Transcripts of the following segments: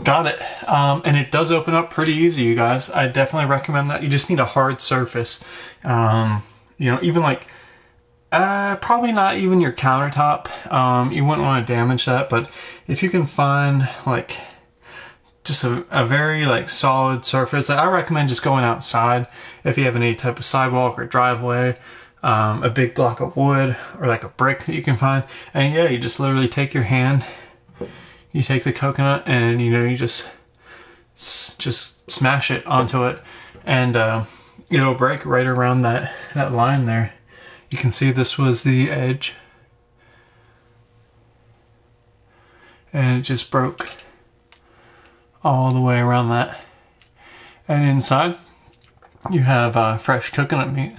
got it. And it does open up pretty easy, you guys. I definitely recommend that. You just need a hard surface. You know, even like, probably not even your countertop. You wouldn't want to damage that, but if you can find like just a very like solid surface, I recommend just going outside if you have any type of sidewalk or driveway, a big block of wood or like a brick that you can find. And yeah, you just literally take your hand, you take the coconut, and you know, you just smash it onto it, and it'll break right around that line there. You can see this was the edge, and it just broke all the way around that. And inside you have fresh coconut meat.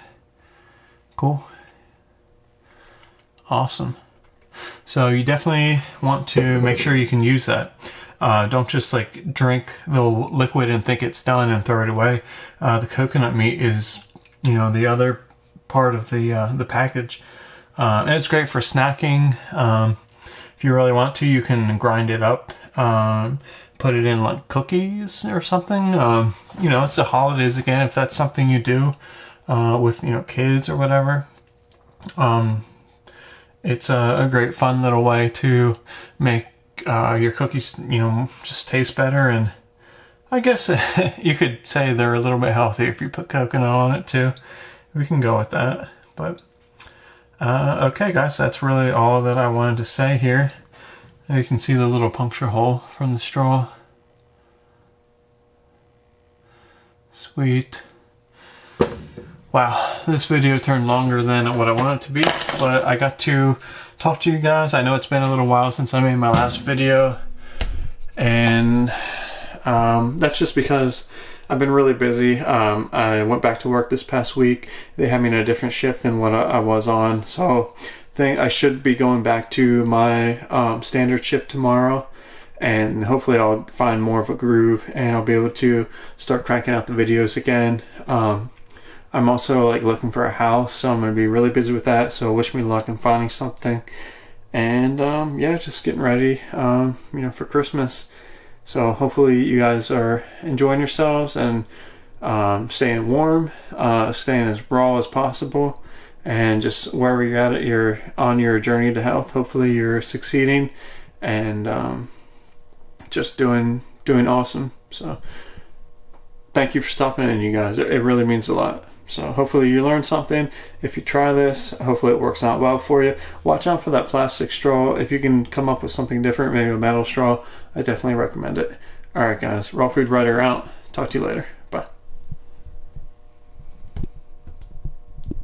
Cool. Awesome. So you definitely want to make sure you can use that. Don't just like drink the liquid and think it's done and throw it away. The coconut meat is, you know, the other part of the package, and it's great for snacking. If you really want to, you can grind it up, put it in like cookies or something. You know, it's the holidays again, if that's something you do with, you know, kids or whatever. It's a great fun little way to make your cookies, you know, just taste better. And I guess you could say they're a little bit healthy if you put coconut on it too. We can go with that. But okay guys, that's really all that I wanted to say here. You can see the little puncture hole from the straw. Sweet. Wow, this video turned longer than what I wanted it to be, but I got to talk to you guys. I know it's been a little while since I made my last video, and that's just because I've been really busy. I went back to work this past week. They had me in a different shift than what I was on, so I should be going back to my standard shift tomorrow, and hopefully I'll find more of a groove and I'll be able to start cranking out the videos again. I'm also like looking for a house, so I'm going to be really busy with that, so wish me luck in finding something. And yeah, just getting ready you know, for Christmas. So hopefully you guys are enjoying yourselves and staying warm, staying as raw as possible, and just wherever you're at, you're on your journey to health. Hopefully you're succeeding and just doing awesome. So thank you for stopping in, you guys. It really means a lot. So hopefully you learned something. If you try this, hopefully it works out well for you. Watch out for that plastic straw. If you can come up with something different, maybe a metal straw, I definitely recommend it. Alright guys, Raw Food Writer out. Talk to you later.